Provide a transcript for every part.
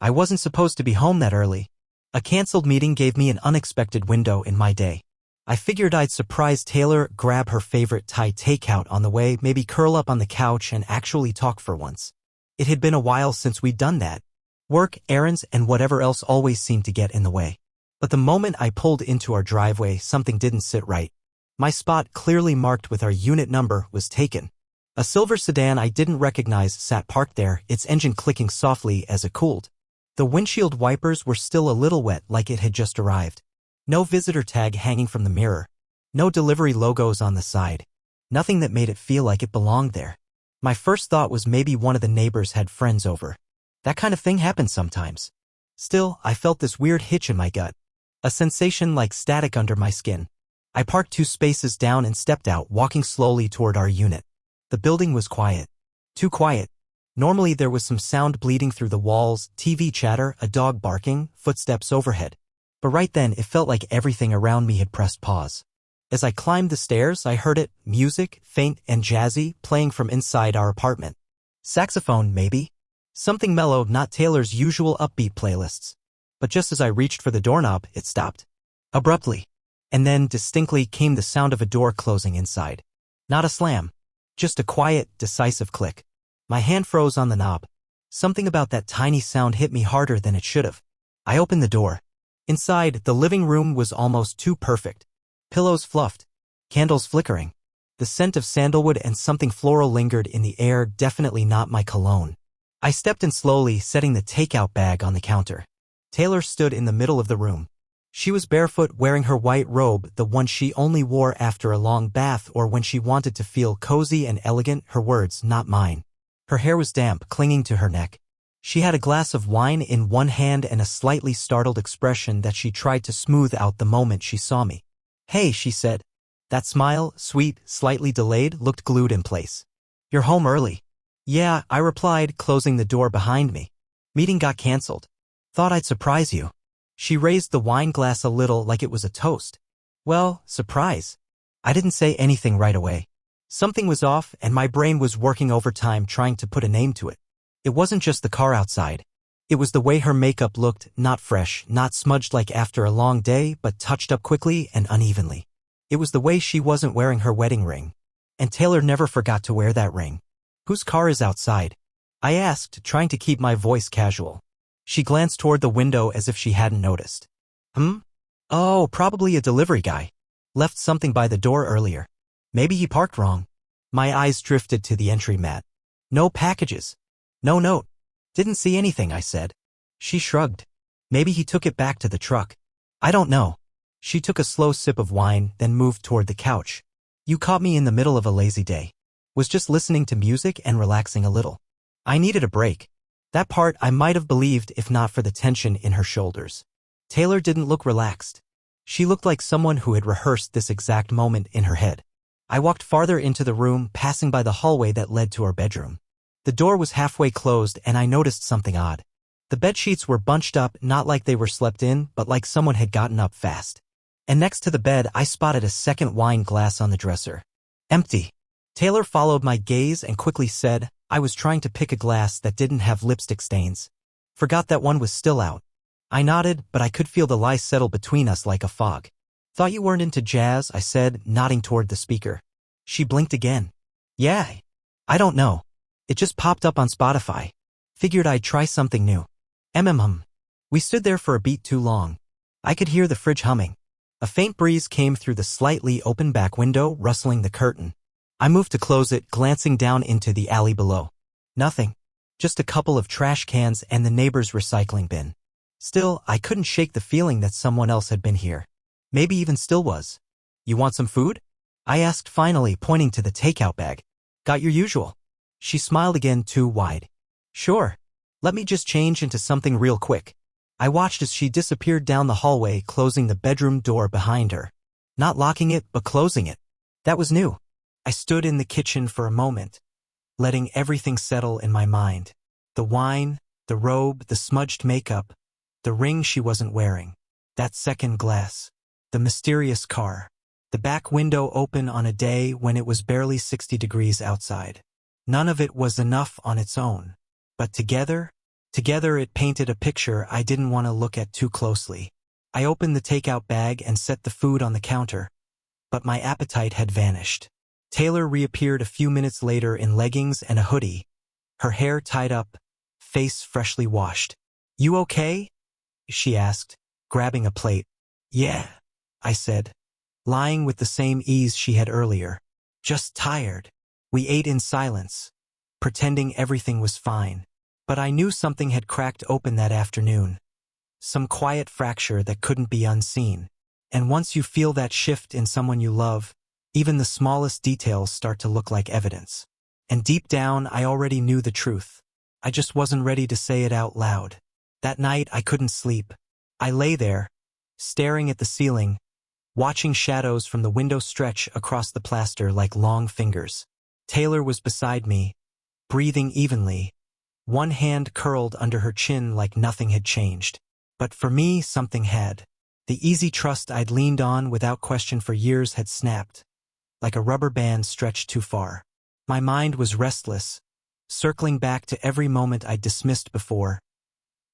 I wasn't supposed to be home that early. A canceled meeting gave me an unexpected window in my day. I figured I'd surprise Taylor, grab her favorite Thai takeout on the way, maybe curl up on the couch and actually talk for once. It had been a while since we'd done that. Work, errands, and whatever else always seemed to get in the way. But the moment I pulled into our driveway, something didn't sit right. My spot, clearly marked with our unit number, was taken. A silver sedan I didn't recognize sat parked there, its engine clicking softly as it cooled. The windshield wipers were still a little wet, like it had just arrived. No visitor tag hanging from the mirror. No delivery logos on the side. Nothing that made it feel like it belonged there. My first thought was maybe one of the neighbors had friends over. That kind of thing happens sometimes. Still, I felt this weird hitch in my gut. A sensation like static under my skin. I parked 2 spaces down and stepped out, walking slowly toward our unit. The building was quiet. Too quiet. Normally there was some sound bleeding through the walls, TV chatter, a dog barking, footsteps overhead. But right then it felt like everything around me had pressed pause. As I climbed the stairs, I heard it, music, faint and jazzy, playing from inside our apartment. Saxophone, maybe? Something mellow, not Taylor's usual upbeat playlists. But just as I reached for the doorknob, it stopped. Abruptly. And then distinctly came the sound of a door closing inside. Not a slam. Just a quiet, decisive click. My hand froze on the knob. Something about that tiny sound hit me harder than it should have. I opened the door. Inside, the living room was almost too perfect. Pillows fluffed. Candles flickering. The scent of sandalwood and something floral lingered in the air, definitely not my cologne. I stepped in slowly, setting the takeout bag on the counter. Taylor stood in the middle of the room. She was barefoot, wearing her white robe, the one she only wore after a long bath or when she wanted to feel cozy and elegant, her words, not mine. Her hair was damp, clinging to her neck. She had a glass of wine in one hand and a slightly startled expression that she tried to smooth out the moment she saw me. "Hey," she said. That smile, sweet, slightly delayed, looked glued in place. "You're home early." "Yeah," I replied, closing the door behind me. "Meeting got canceled. Thought I'd surprise you." She raised the wine glass a little like it was a toast. "Well, surprise." I didn't say anything right away. Something was off, and my brain was working overtime trying to put a name to it. It wasn't just the car outside. It was the way her makeup looked, not fresh, not smudged like after a long day, but touched up quickly and unevenly. It was the way she wasn't wearing her wedding ring. And Taylor never forgot to wear that ring. "Whose car is outside?" I asked, trying to keep my voice casual. She glanced toward the window as if she hadn't noticed. Oh, probably a delivery guy. Left something by the door earlier. Maybe he parked wrong." My eyes drifted to the entry mat. "No packages. No note." "Didn't see anything," I said. She shrugged. "Maybe he took it back to the truck. I don't know." She took a slow sip of wine, then moved toward the couch. "You caught me in the middle of a lazy day. Was just listening to music and relaxing a little. I needed a break." That part I might have believed if not for the tension in her shoulders. Taylor didn't look relaxed. She looked like someone who had rehearsed this exact moment in her head. I walked farther into the room, passing by the hallway that led to our bedroom. The door was halfway closed and I noticed something odd. The bedsheets were bunched up, not like they were slept in, but like someone had gotten up fast. And next to the bed I spotted a second wine glass on the dresser. Empty. Taylor followed my gaze and quickly said, "I was trying to pick a glass that didn't have lipstick stains. Forgot that one was still out." I nodded, but I could feel the lie settle between us like a fog. "Thought you weren't into jazz," I said, nodding toward the speaker. She blinked again. "Yeah. I don't know. It just popped up on Spotify. Figured I'd try something new." We stood there for a beat too long. I could hear the fridge humming. A faint breeze came through the slightly open back window, rustling the curtain. I moved to close it, glancing down into the alley below. Nothing. Just a couple of trash cans and the neighbor's recycling bin. Still, I couldn't shake the feeling that someone else had been here. Maybe even still was. "You want some food?" I asked finally, pointing to the takeout bag. "Got your usual." She smiled again, too wide. "Sure. Let me just change into something real quick." I watched as she disappeared down the hallway, closing the bedroom door behind her. Not locking it, but closing it. That was new. I stood in the kitchen for a moment, letting everything settle in my mind. The wine, the robe, the smudged makeup, the ring she wasn't wearing, that second glass, the mysterious car, the back window open on a day when it was barely 60 degrees outside. None of it was enough on its own, but together, Together it painted a picture I didn't want to look at too closely. I opened the takeout bag and set the food on the counter, but my appetite had vanished. Taylor reappeared a few minutes later in leggings and a hoodie, her hair tied up, face freshly washed. "You okay?" she asked, grabbing a plate. "Yeah," I said, lying with the same ease she had earlier. "Just tired." We ate in silence, pretending everything was fine. But I knew something had cracked open that afternoon. Some quiet fracture that couldn't be unseen. And once you feel that shift in someone you love, even the smallest details start to look like evidence. And deep down, I already knew the truth. I just wasn't ready to say it out loud. That night, I couldn't sleep. I lay there, staring at the ceiling, watching shadows from the window stretch across the plaster like long fingers. Taylor was beside me, breathing evenly, one hand curled under her chin like nothing had changed. But for me, something had. The easy trust I'd leaned on without question for years had snapped, like a rubber band stretched too far. My mind was restless, circling back to every moment I'd dismissed before.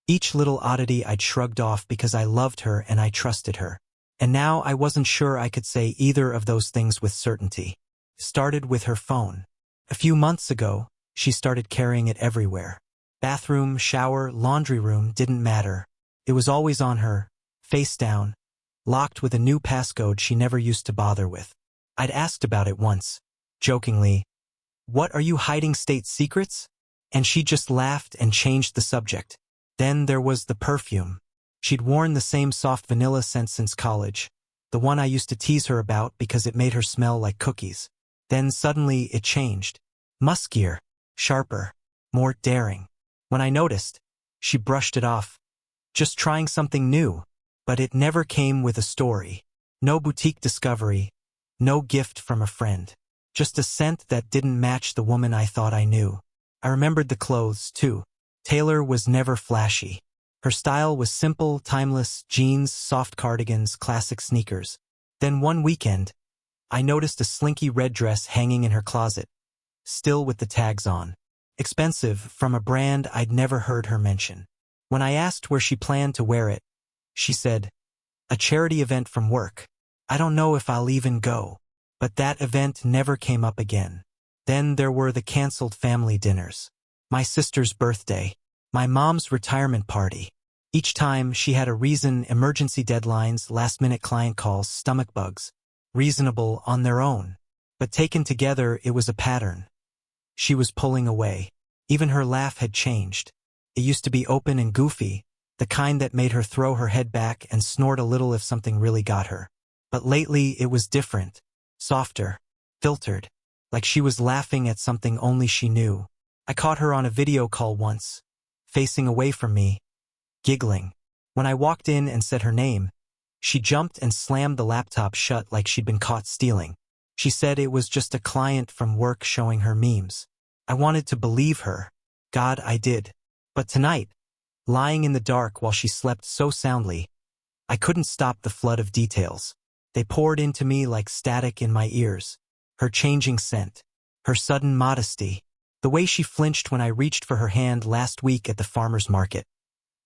Each little oddity I'd shrugged off because I loved her and I trusted her. And now I wasn't sure I could say either of those things with certainty. Started with her phone. A few months ago, she started carrying it everywhere. Bathroom, shower, laundry room didn't matter. It was always on her, face down, locked with a new passcode she never used to bother with. I'd asked about it once, jokingly, "What, are you hiding state secrets?" And she just laughed and changed the subject. Then there was the perfume. She'd worn the same soft vanilla scent since college, the one I used to tease her about because it made her smell like cookies. Then suddenly it changed. Muskier, sharper, more daring. When I noticed, she brushed it off, just trying something new. But it never came with a story. No boutique discovery, no gift from a friend. Just a scent that didn't match the woman I thought I knew. I remembered the clothes, too. Taylor was never flashy. Her style was simple, timeless, jeans, soft cardigans, classic sneakers. Then one weekend, I noticed a slinky red dress hanging in her closet, still with the tags on. Expensive, from a brand I'd never heard her mention. When I asked where she planned to wear it, she said, "A charity event from work. I don't know if I'll even go." But that event never came up again. Then there were the canceled family dinners. My sister's birthday. My mom's retirement party. Each time she had a reason: emergency deadlines, last-minute client calls, stomach bugs. Reasonable on their own. But taken together, it was a pattern. She was pulling away. Even her laugh had changed. It used to be open and goofy, the kind that made her throw her head back and snort a little if something really got her. But lately it was different. Softer. Filtered. Like she was laughing at something only she knew. I caught her on a video call once, facing away from me, giggling. When I walked in and said her name, she jumped and slammed the laptop shut like she'd been caught stealing. She said it was just a client from work showing her memes. I wanted to believe her. God, I did. But tonight, lying in the dark while she slept so soundly, I couldn't stop the flood of details. They poured into me like static in my ears. Her changing scent, her sudden modesty, the way she flinched when I reached for her hand last week at the farmer's market,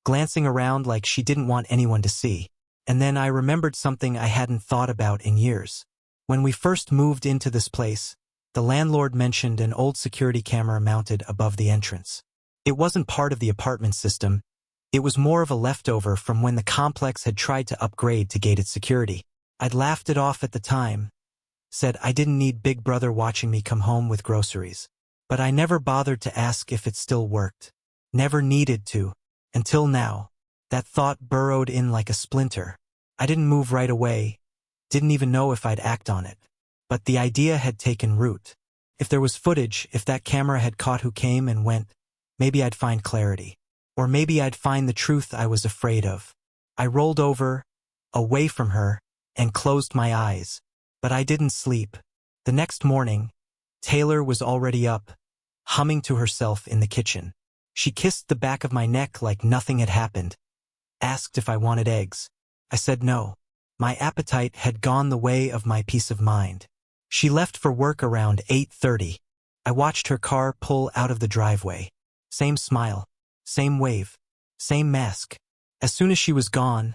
glancing around like she didn't want anyone to see. And then I remembered something I hadn't thought about in years. When we first moved into this place, the landlord mentioned an old security camera mounted above the entrance. It wasn't part of the apartment system. It was more of a leftover from when the complex had tried to upgrade to gated security. I'd laughed it off at the time, said I didn't need Big Brother watching me come home with groceries. But I never bothered to ask if it still worked. Never needed to. Until now. That thought burrowed in like a splinter. I didn't move right away. Didn't even know if I'd act on it. But the idea had taken root. If there was footage, if that camera had caught who came and went, maybe I'd find clarity. Or maybe I'd find the truth I was afraid of. I rolled over, away from her, and closed my eyes. But I didn't sleep. The next morning, Taylor was already up, humming to herself in the kitchen. She kissed the back of my neck like nothing had happened. Asked if I wanted eggs. I said no. My appetite had gone the way of my peace of mind. She left for work around 8:30. I watched her car pull out of the driveway. Same smile. Same wave. Same mask. As soon as she was gone,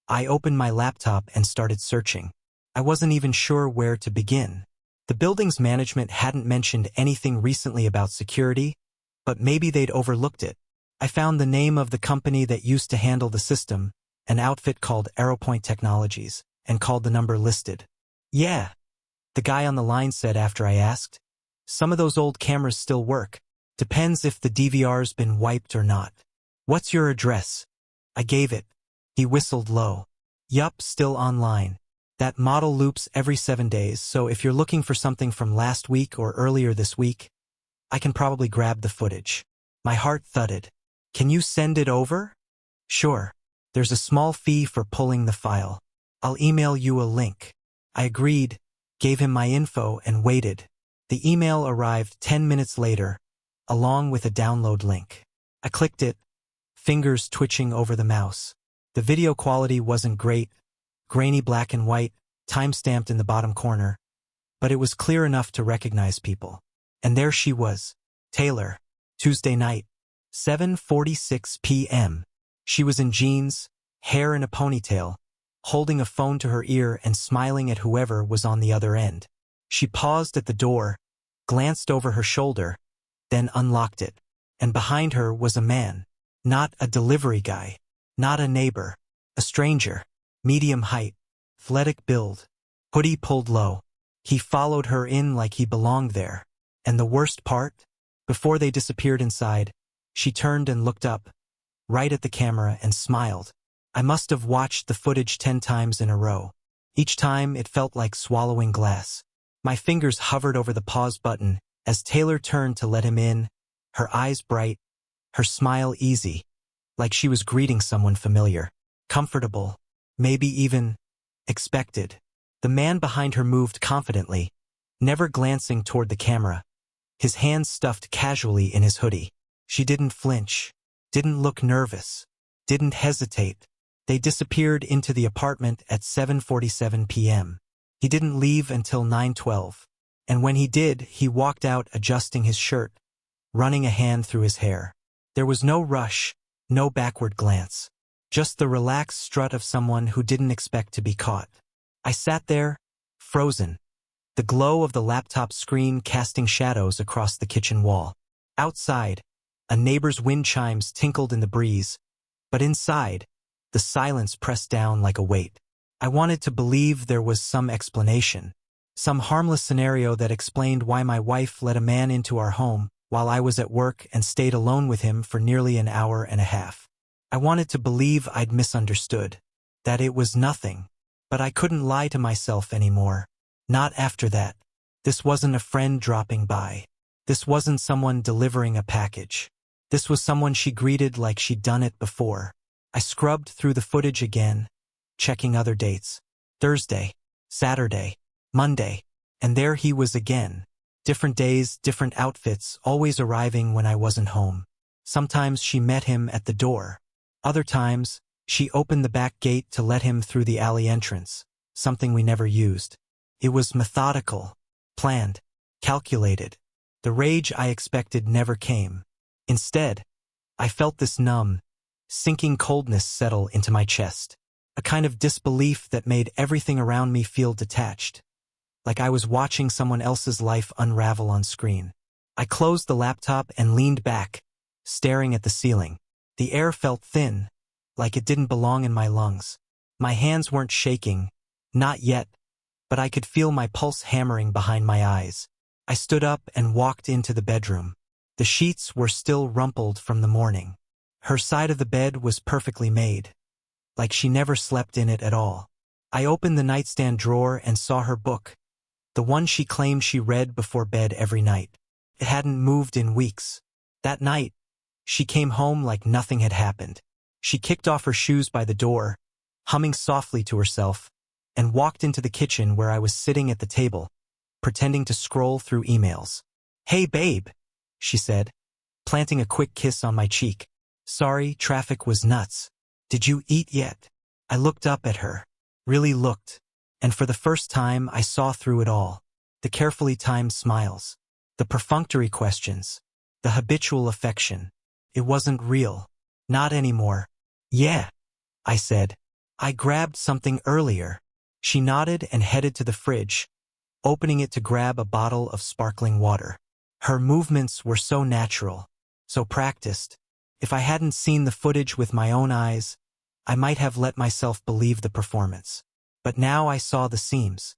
I opened my laptop and started searching. I wasn't even sure where to begin. The building's management hadn't mentioned anything recently about security, but maybe they'd overlooked it. I found the name of the company that used to handle the system, an outfit called Aeropoint Technologies, and called the number listed. Yeah, the guy on the line said after I asked. Some of those old cameras still work. Depends if the DVR's been wiped or not. What's your address? I gave it. He whistled low. Yup, still online. That model loops every 7 days, so if you're looking for something from last week or earlier this week, I can probably grab the footage. My heart thudded. Can you send it over? Sure. There's a small fee for pulling the file. I'll email you a link. I agreed, gave him my info, and waited. The email arrived 10 minutes later, along with a download link. I clicked it, fingers twitching over the mouse. The video quality wasn't great, grainy black and white, time-stamped in the bottom corner, but it was clear enough to recognize people. And there she was, Taylor, Tuesday night, 7:46 p.m. She was in jeans, hair in a ponytail, holding a phone to her ear and smiling at whoever was on the other end. She paused at the door, glanced over her shoulder, then unlocked it. And behind her was a man. Not a delivery guy. Not a neighbor. A stranger. Medium height. Athletic build. Hoodie pulled low. He followed her in like he belonged there. And the worst part? Before they disappeared inside, she turned and looked up, right at the camera, and smiled. I must have watched the footage 10 times in a row. Each time it felt like swallowing glass. My fingers hovered over the pause button as Taylor turned to let him in, her eyes bright, her smile easy, like she was greeting someone familiar, comfortable, maybe even expected. The man behind her moved confidently, never glancing toward the camera, his hands stuffed casually in his hoodie. She didn't flinch, didn't look nervous, didn't hesitate. They disappeared into the apartment at 7:47 p.m. He didn't leave until 9:12, and when he did, he walked out adjusting his shirt, running a hand through his hair. There was no rush, no backward glance, just the relaxed strut of someone who didn't expect to be caught. I sat there, frozen, the glow of the laptop screen casting shadows across the kitchen wall. Outside, a neighbor's wind chimes tinkled in the breeze, but inside, the silence pressed down like a weight. I wanted to believe there was some explanation, some harmless scenario that explained why my wife let a man into our home while I was at work and stayed alone with him for nearly an hour and a half. I wanted to believe I'd misunderstood, that it was nothing, but I couldn't lie to myself anymore. Not after that. This wasn't a friend dropping by. This wasn't someone delivering a package. This was someone she greeted like she'd done it before. I scrubbed through the footage again, checking other dates. Thursday, Saturday, Monday, and there he was again. Different days, different outfits, always arriving when I wasn't home. Sometimes she met him at the door. Other times, she opened the back gate to let him through the alley entrance, something we never used. It was methodical, planned, calculated. The rage I expected never came. Instead, I felt this numb, sinking coldness settle into my chest. A kind of disbelief that made everything around me feel detached, like I was watching someone else's life unravel on screen. I closed the laptop and leaned back, staring at the ceiling. The air felt thin, like it didn't belong in my lungs. My hands weren't shaking, not yet, but I could feel my pulse hammering behind my eyes. I stood up and walked into the bedroom. The sheets were still rumpled from the morning. Her side of the bed was perfectly made, like she never slept in it at all. I opened the nightstand drawer and saw her book, the one she claimed she read before bed every night. It hadn't moved in weeks. That night, she came home like nothing had happened. She kicked off her shoes by the door, humming softly to herself, and walked into the kitchen where I was sitting at the table, pretending to scroll through emails. "Hey, babe," she said, planting a quick kiss on my cheek. "Sorry, traffic was nuts. Did you eat yet?" I looked up at her, really looked, and for the first time I saw through it all. The carefully timed smiles, the perfunctory questions, the habitual affection. It wasn't real. Not anymore. Yeah, I said. I grabbed something earlier. She nodded and headed to the fridge, opening it to grab a bottle of sparkling water. Her movements were so natural, so practiced. If I hadn't seen the footage with my own eyes, I might have let myself believe the performance. But now I saw the seams.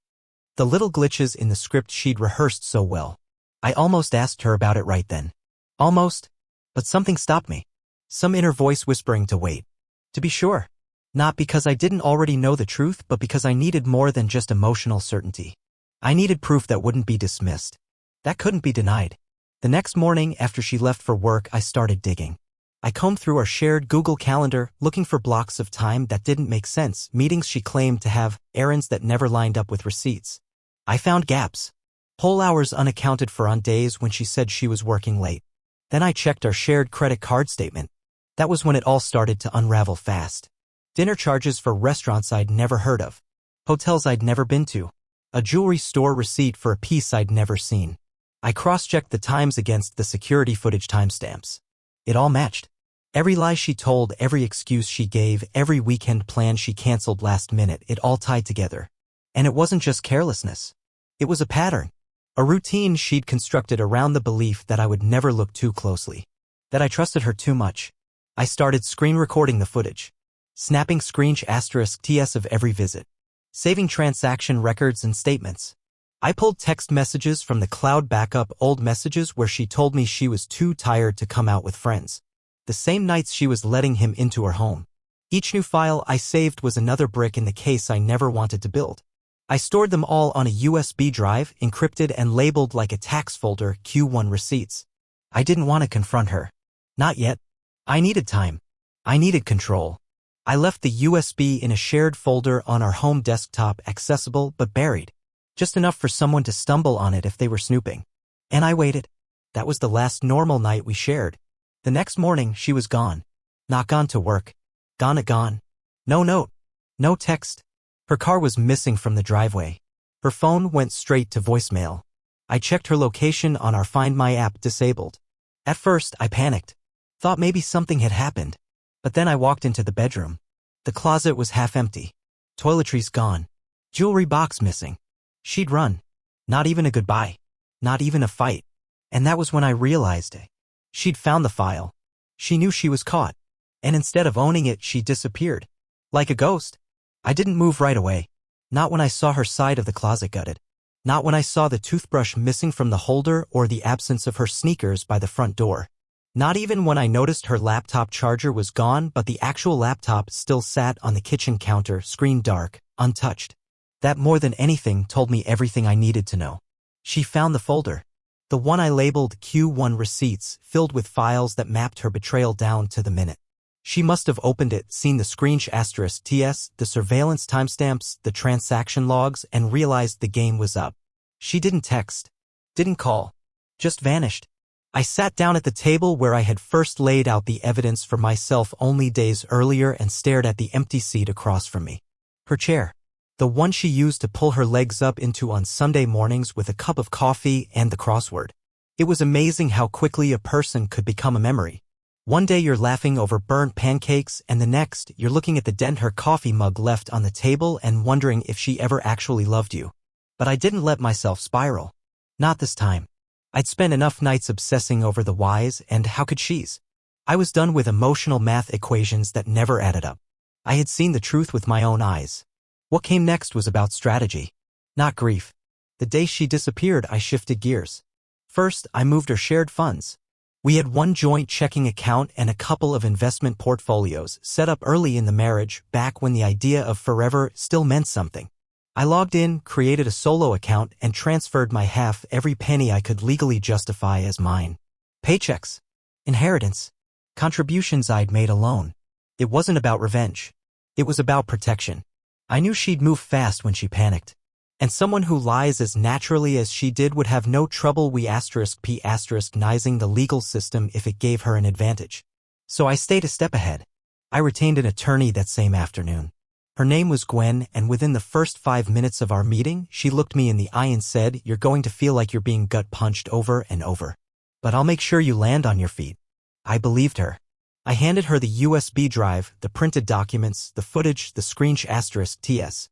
The little glitches in the script she'd rehearsed so well. I almost asked her about it right then. Almost, but something stopped me. Some inner voice whispering to wait. To be sure. Not because I didn't already know the truth, but because I needed more than just emotional certainty. I needed proof that wouldn't be dismissed. That couldn't be denied. The next morning, after she left for work, I started digging. I combed through our shared Google Calendar, looking for blocks of time that didn't make sense, meetings she claimed to have, errands that never lined up with receipts. I found gaps. Whole hours unaccounted for on days when she said she was working late. Then I checked our shared credit card statement. That was when it all started to unravel fast. Dinner charges for restaurants I'd never heard of. Hotels I'd never been to. A jewelry store receipt for a piece I'd never seen. I cross-checked the times against the security footage timestamps. It all matched. Every lie she told, every excuse she gave, every weekend plan she canceled last minute, it all tied together. And it wasn't just carelessness. It was a pattern. A routine she'd constructed around the belief that I would never look too closely. That I trusted her too much. I started screen recording the footage. Snapping **TS of every visit. Saving transaction records and statements. I pulled text messages from the cloud backup, old messages where she told me she was too tired to come out with friends. The same nights she was letting him into her home. Each new file I saved was another brick in the case I never wanted to build. I stored them all on a USB drive, encrypted and labeled like a tax folder, Q1 receipts. I didn't want to confront her. Not yet. I needed time. I needed control. I left the USB in a shared folder on our home desktop, accessible but buried. Just enough for someone to stumble on it if they were snooping. And I waited. That was the last normal night we shared. The next morning, she was gone. Not gone to work. Gone. No note. No text. Her car was missing from the driveway. Her phone went straight to voicemail. I checked her location on our Find My app, disabled. At first, I panicked. Thought maybe something had happened. But then I walked into the bedroom. The closet was half empty. Toiletries gone. Jewelry box missing. She'd run. Not even a goodbye. Not even a fight. And that was when I realized it. She'd found the file. She knew she was caught. And instead of owning it, she disappeared. Like a ghost. I didn't move right away. Not when I saw her side of the closet gutted. Not when I saw the toothbrush missing from the holder or the absence of her sneakers by the front door. Not even when I noticed her laptop charger was gone, but the actual laptop still sat on the kitchen counter, screen dark, untouched. That more than anything told me everything I needed to know. She found the folder. The one I labeled Q1 receipts, filled with files that mapped her betrayal down to the minute. She must have opened it, seen the **TS, the surveillance timestamps, the transaction logs, and realized the game was up. She didn't text. Didn't call. Just vanished. I sat down at the table where I had first laid out the evidence for myself only days earlier and stared at the empty seat across from me. Her chair. The one she used to pull her legs up into on Sunday mornings with a cup of coffee and the crossword. It was amazing how quickly a person could become a memory. One day you're laughing over burnt pancakes, and the next you're looking at the dent her coffee mug left on the table and wondering if she ever actually loved you. But I didn't let myself spiral. Not this time. I'd spent enough nights obsessing over the whys and how could she's. I was done with emotional math equations that never added up. I had seen the truth with my own eyes. What came next was about strategy, not grief. The day she disappeared, I shifted gears. First, I moved her shared funds. We had one joint checking account and a couple of investment portfolios set up early in the marriage, back when the idea of forever still meant something. I logged in, created a solo account, and transferred my half, every penny I could legally justify as mine. Paychecks. Inheritance. Contributions I'd made alone. It wasn't about revenge. It was about protection. I knew she'd move fast when she panicked. And someone who lies as naturally as she did would have no trouble **nizing the legal system if it gave her an advantage. So I stayed a step ahead. I retained an attorney that same afternoon. Her name was Gwen, and within the first 5 minutes of our meeting, she looked me in the eye and said, "You're going to feel like you're being gut punched over and over. But I'll make sure you land on your feet." I believed her. I handed her the USB drive, the printed documents, the footage, the screenshot ts.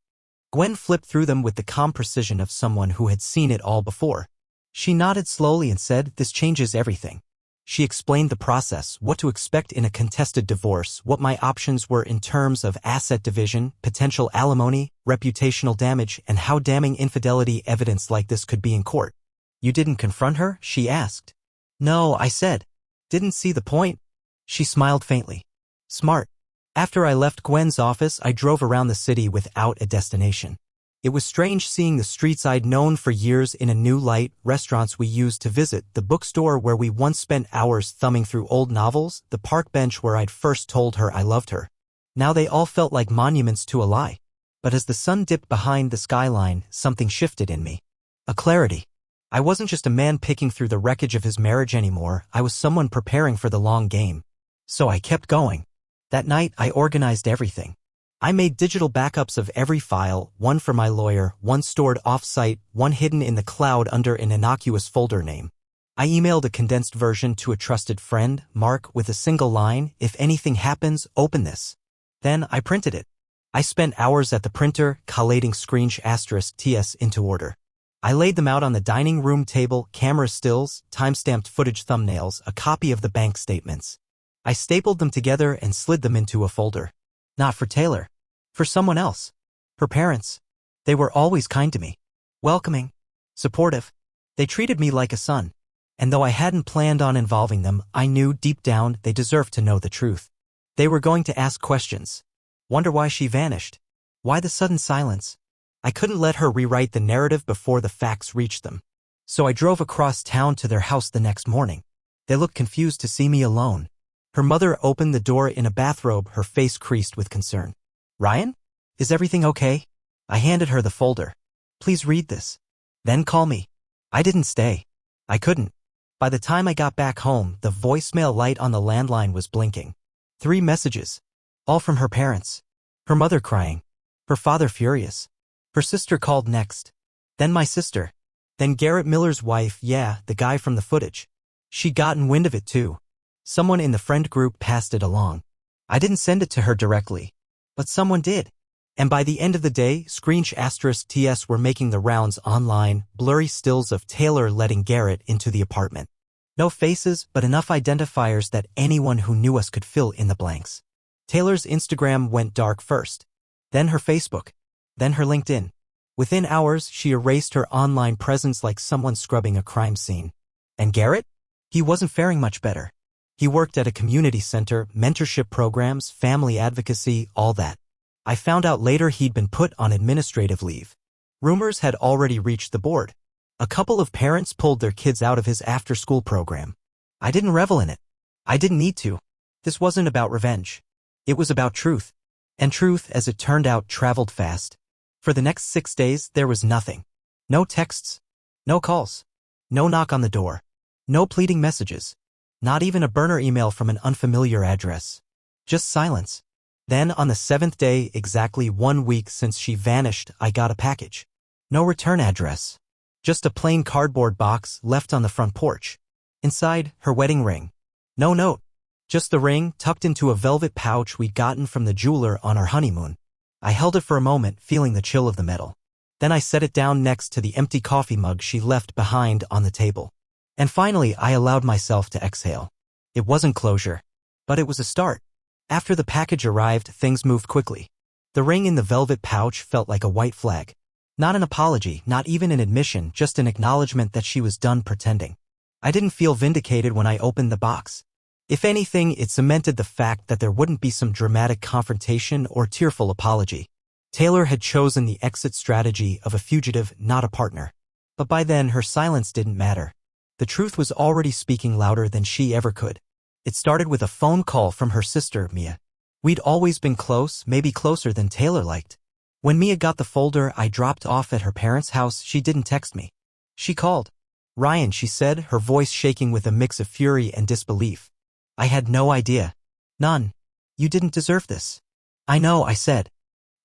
Gwen flipped through them with the calm precision of someone who had seen it all before. She nodded slowly and said, "This changes everything." She explained the process, what to expect in a contested divorce, what my options were in terms of asset division, potential alimony, reputational damage, and how damning infidelity evidence like this could be in court. "You didn't confront her?" she asked. "No," I said. "Didn't see the point." She smiled faintly. "Smart." After I left Gwen's office, I drove around the city without a destination. It was strange seeing the streets I'd known for years in a new light, restaurants we used to visit, the bookstore where we once spent hours thumbing through old novels, the park bench where I'd first told her I loved her. Now they all felt like monuments to a lie. But as the sun dipped behind the skyline, something shifted in me. A clarity. I wasn't just a man picking through the wreckage of his marriage anymore, I was someone preparing for the long game. So I kept going. That night, I organized everything. I made digital backups of every file, one for my lawyer, one stored off-site, one hidden in the cloud under an innocuous folder name. I emailed a condensed version to a trusted friend, Mark, with a single line, "If anything happens, open this." Then I printed it. I spent hours at the printer, collating screenshot ts into order. I laid them out on the dining room table, camera stills, time-stamped footage thumbnails, a copy of the bank statements. I stapled them together and slid them into a folder. Not for Taylor. For someone else. Her parents. They were always kind to me. Welcoming. Supportive. They treated me like a son. And though I hadn't planned on involving them, I knew deep down they deserved to know the truth. They were going to ask questions. Wonder why she vanished. Why the sudden silence? I couldn't let her rewrite the narrative before the facts reached them. So I drove across town to their house the next morning. They looked confused to see me alone. Her mother opened the door in a bathrobe, her face creased with concern. "Ryan? Is everything okay?" I handed her the folder. "Please read this. Then call me." I didn't stay. I couldn't. By the time I got back home, the voicemail light on the landline was blinking. 3 messages. All from her parents. Her mother crying. Her father furious. Her sister called next. Then my sister. Then Garrett Miller's wife, yeah, the guy from the footage. She'd gotten wind of it too. Someone in the friend group passed it along. I didn't send it to her directly. But someone did. And by the end of the day, screenshot ts were making the rounds online, blurry stills of Taylor letting Garrett into the apartment. No faces, but enough identifiers that anyone who knew us could fill in the blanks. Taylor's Instagram went dark first. Then her Facebook. Then her LinkedIn. Within hours, she erased her online presence like someone scrubbing a crime scene. And Garrett? He wasn't faring much better. He worked at a community center, mentorship programs, family advocacy, all that. I found out later he'd been put on administrative leave. Rumors had already reached the board. A couple of parents pulled their kids out of his after-school program. I didn't revel in it. I didn't need to. This wasn't about revenge. It was about truth. And truth, as it turned out, traveled fast. For the next 6 days, there was nothing. No texts. No calls. No knock on the door. No pleading messages. Not even a burner email from an unfamiliar address. Just silence. Then, on the 7th day, exactly 1 week since she vanished, I got a package. No return address. Just a plain cardboard box left on the front porch. Inside, her wedding ring. No note. Just the ring tucked into a velvet pouch we'd gotten from the jeweler on our honeymoon. I held it for a moment, feeling the chill of the metal. Then I set it down next to the empty coffee mug she left behind on the table. And finally, I allowed myself to exhale. It wasn't closure, but it was a start. After the package arrived, things moved quickly. The ring in the velvet pouch felt like a white flag. Not an apology, not even an admission, just an acknowledgement that she was done pretending. I didn't feel vindicated when I opened the box. If anything, it cemented the fact that there wouldn't be some dramatic confrontation or tearful apology. Taylor had chosen the exit strategy of a fugitive, not a partner. But by then, her silence didn't matter. The truth was already speaking louder than she ever could. It started with a phone call from her sister, Mia. We'd always been close, maybe closer than Taylor liked. When Mia got the folder I dropped off at her parents' house, she didn't text me. She called. "Ryan," she said, her voice shaking with a mix of fury and disbelief. I had no idea. "None. You didn't deserve this." "I know," I said.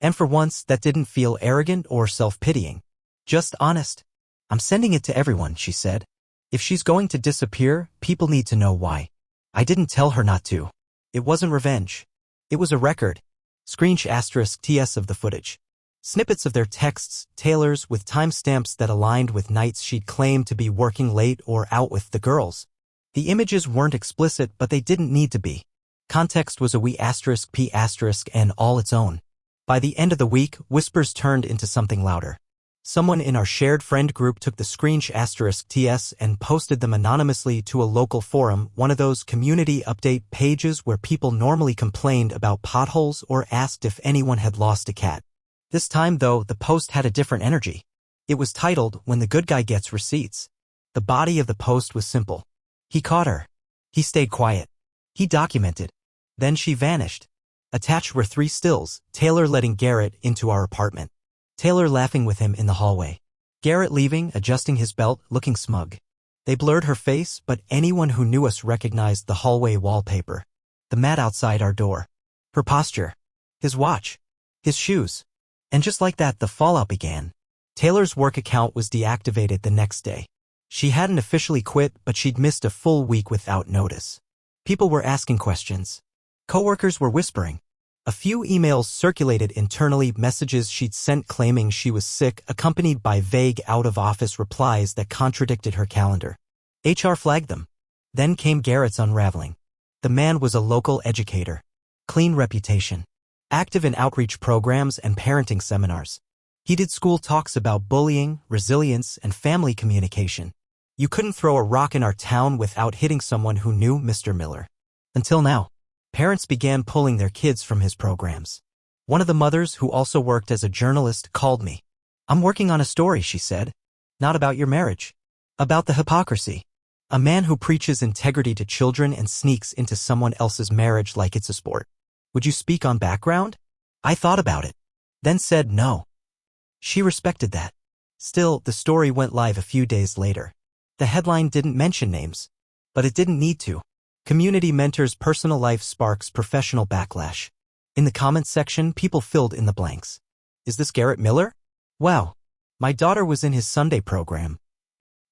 And for once, that didn't feel arrogant or self-pitying. Just honest. "I'm sending it to everyone," she said. "If she's going to disappear, people need to know why." I didn't tell her not to. It wasn't revenge. It was a record. *TS of the footage. Snippets of their texts, Taylor's with timestamps that aligned with nights she'd claimed to be working late or out with the girls. The images weren't explicit, but they didn't need to be. Context was a wee *P* and all its own. By the end of the week, whispers turned into something louder. Someone in our shared friend group took the *TS and posted them anonymously to a local forum, one of those community update pages where people normally complained about potholes or asked if anyone had lost a cat. This time, though, the post had a different energy. It was titled, "When the Good Guy Gets Receipts." The body of the post was simple. He caught her. He stayed quiet. He documented. Then she vanished. Attached were 3 stills, Taylor letting Garrett into our apartment. Taylor laughing with him in the hallway. Garrett leaving, adjusting his belt, looking smug. They blurred her face, but anyone who knew us recognized the hallway wallpaper. The mat outside our door. Her posture. His watch. His shoes. And just like that, the fallout began. Taylor's work account was deactivated the next day. She hadn't officially quit, but she'd missed a full week without notice. People were asking questions. Coworkers were whispering. A few emails circulated internally, messages she'd sent claiming she was sick, accompanied by vague out-of-office replies that contradicted her calendar. HR flagged them. Then came Garrett's unraveling. The man was a local educator. Clean reputation. Active in outreach programs and parenting seminars. He did school talks about bullying, resilience, and family communication. You couldn't throw a rock in our town without hitting someone who knew Mr. Miller. Until now. Parents began pulling their kids from his programs. One of the mothers, who also worked as a journalist, called me. "I'm working on a story," she said. "Not about your marriage. About the hypocrisy. A man who preaches integrity to children and sneaks into someone else's marriage like it's a sport. Would you speak on background?" I thought about it. Then said no. She respected that. Still, the story went live a few days later. The headline didn't mention names. But it didn't need to. Community mentors' personal life sparks professional backlash. In the comments section, people filled in the blanks. Is this Garrett Miller? Wow. My daughter was in his Sunday program.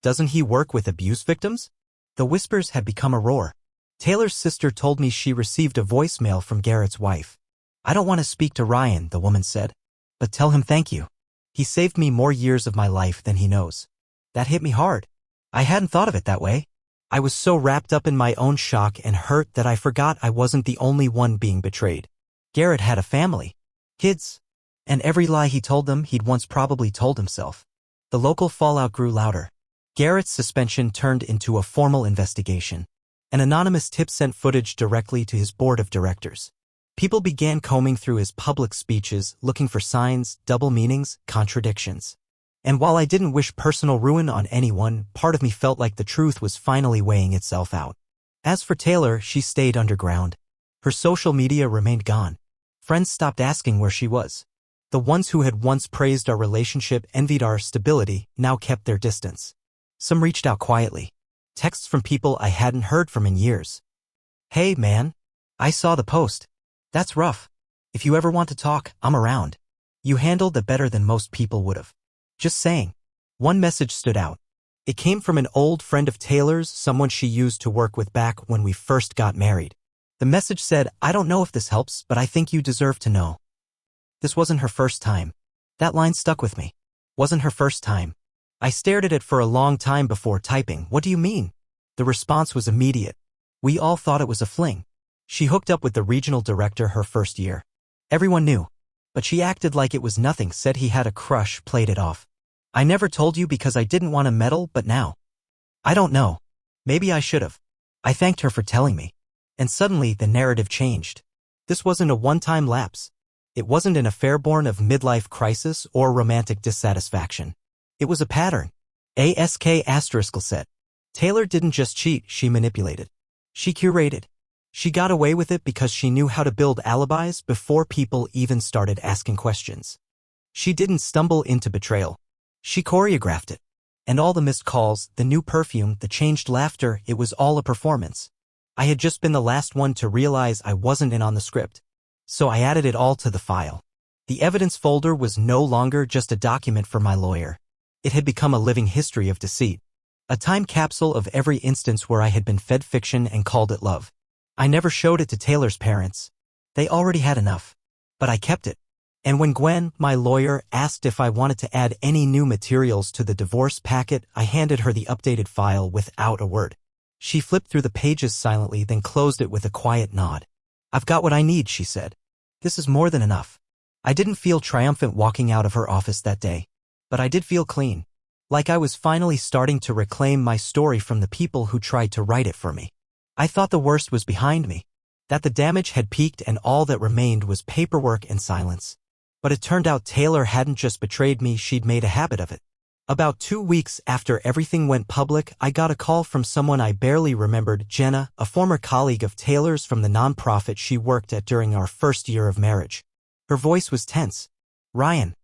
Doesn't he work with abuse victims? The whispers had become a roar. Taylor's sister told me she received a voicemail from Garrett's wife. "I don't want to speak to Ryan," the woman said. "But tell him thank you. He saved me more years of my life than he knows." That hit me hard. I hadn't thought of it that way. I was so wrapped up in my own shock and hurt that I forgot I wasn't the only one being betrayed. Garrett had a family. Kids. And every lie he told them he'd once probably told himself. The local fallout grew louder. Garrett's suspension turned into a formal investigation. An anonymous tip sent footage directly to his board of directors. People began combing through his public speeches, looking for signs, double meanings, contradictions. And while I didn't wish personal ruin on anyone, part of me felt like the truth was finally weighing itself out. As for Taylor, she stayed underground. Her social media remained gone. Friends stopped asking where she was. The ones who had once praised our relationship, envied our stability, now kept their distance. Some reached out quietly. Texts from people I hadn't heard from in years. "Hey, man. I saw the post. That's rough. If you ever want to talk, I'm around. You handled it better than most people would have. Just saying." One message stood out. It came from an old friend of Taylor's, someone she used to work with back when we first got married. The message said, "I don't know if this helps, but I think you deserve to know." This wasn't her first time. That line stuck with me. Wasn't her first time. I stared at it for a long time before typing, "What do you mean?" The response was immediate. We all thought it was a fling. She hooked up with the regional director her first year. Everyone knew. But she acted like it was nothing, said he had a crush, played it off. "I never told you because I didn't want to meddle, but now. I don't know. Maybe I should have." I thanked her for telling me. And suddenly the narrative changed. This wasn't a one-time lapse. It wasn't an affair born of midlife crisis or romantic dissatisfaction. It was a pattern. **** set. Taylor didn't just cheat, she manipulated. She curated. She got away with it because she knew how to build alibis before people even started asking questions. She didn't stumble into betrayal. She choreographed it. And all the missed calls, the new perfume, the changed laughter, it was all a performance. I had just been the last one to realize I wasn't in on the script. So I added it all to the file. The evidence folder was no longer just a document for my lawyer. It had become a living history of deceit. A time capsule of every instance where I had been fed fiction and called it love. I never showed it to Taylor's parents. They already had enough. But I kept it. And when Gwen, my lawyer, asked if I wanted to add any new materials to the divorce packet, I handed her the updated file without a word. She flipped through the pages silently, then closed it with a quiet nod. "I've got what I need," she said. "This is more than enough." I didn't feel triumphant walking out of her office that day. But I did feel clean. Like I was finally starting to reclaim my story from the people who tried to write it for me. I thought the worst was behind me, that the damage had peaked and all that remained was paperwork and silence. But it turned out Taylor hadn't just betrayed me, she'd made a habit of it. About 2 weeks after everything went public, I got a call from someone I barely remembered, Jenna, a former colleague of Taylor's from the nonprofit she worked at during our first year of marriage. Her voice was tense. "Ryan."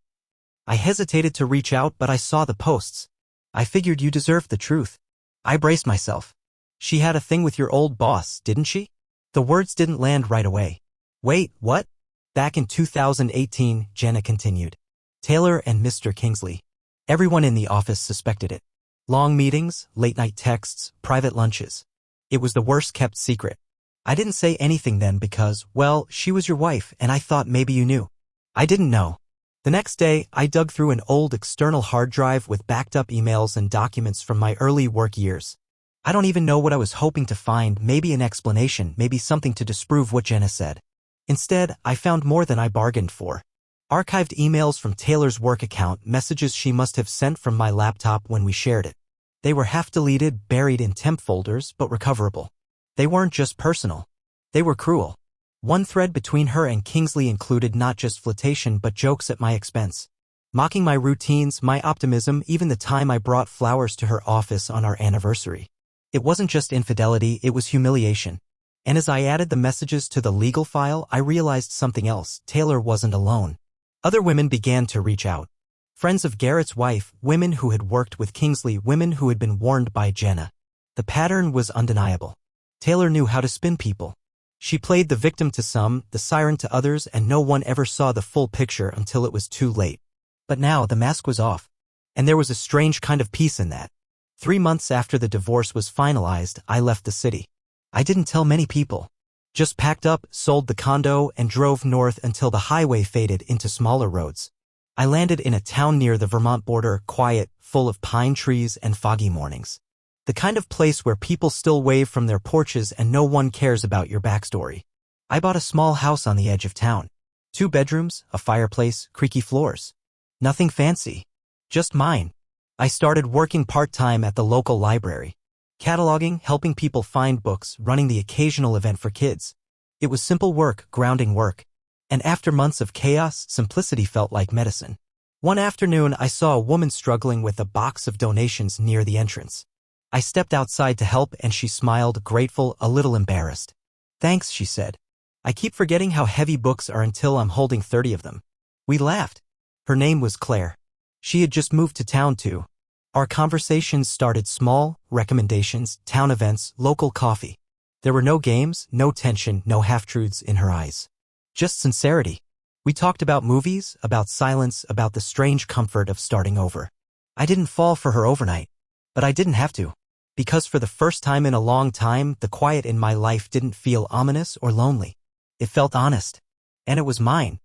I hesitated to reach out, but I saw the posts. "I figured you deserved the truth." I braced myself. "She had a thing with your old boss, didn't she?" The words didn't land right away. "Wait, what?" "Back in 2018, Jenna continued. "Taylor and Mr. Kingsley. Everyone in the office suspected it. Long meetings, late-night texts, private lunches. It was the worst-kept secret. I didn't say anything then because, well, she was your wife and I thought maybe you knew." I didn't know. The next day, I dug through an old external hard drive with backed-up emails and documents from my early work years. I don't even know what I was hoping to find, maybe an explanation, maybe something to disprove what Jenna said. Instead, I found more than I bargained for. Archived emails from Taylor's work account, messages she must have sent from my laptop when we shared it. They were half-deleted, buried in temp folders, but recoverable. They weren't just personal. They were cruel. One thread between her and Kingsley included not just flirtation but jokes at my expense. Mocking my routines, my optimism, even the time I brought flowers to her office on our anniversary. It wasn't just infidelity, it was humiliation. And as I added the messages to the legal file, I realized something else. Taylor wasn't alone. Other women began to reach out. Friends of Garrett's wife, women who had worked with Kingsley, women who had been warned by Jenna. The pattern was undeniable. Taylor knew how to spin people. She played the victim to some, the siren to others, and no one ever saw the full picture until it was too late. But now the mask was off. And there was a strange kind of peace in that. 3 months after the divorce was finalized, I left the city. I didn't tell many people. Just packed up, sold the condo, and drove north until the highway faded into smaller roads. I landed in a town near the Vermont border, quiet, full of pine trees and foggy mornings. The kind of place where people still wave from their porches and no one cares about your backstory. I bought a small house on the edge of town. 2 bedrooms, a fireplace, creaky floors. Nothing fancy. Just mine. I started working part-time at the local library. Cataloging, helping people find books, running the occasional event for kids. It was simple work, grounding work. And after months of chaos, simplicity felt like medicine. One afternoon, I saw a woman struggling with a box of donations near the entrance. I stepped outside to help and she smiled, grateful, a little embarrassed. "Thanks," she said. "I keep forgetting how heavy books are until I'm holding 30 of them." We laughed. Her name was Claire. She had just moved to town too. Our conversations started small, recommendations, town events, local coffee. There were no games, no tension, no half-truths in her eyes. Just sincerity. We talked about movies, about silence, about the strange comfort of starting over. I didn't fall for her overnight. But I didn't have to. Because for the first time in a long time, the quiet in my life didn't feel ominous or lonely. It felt honest. And it was mine.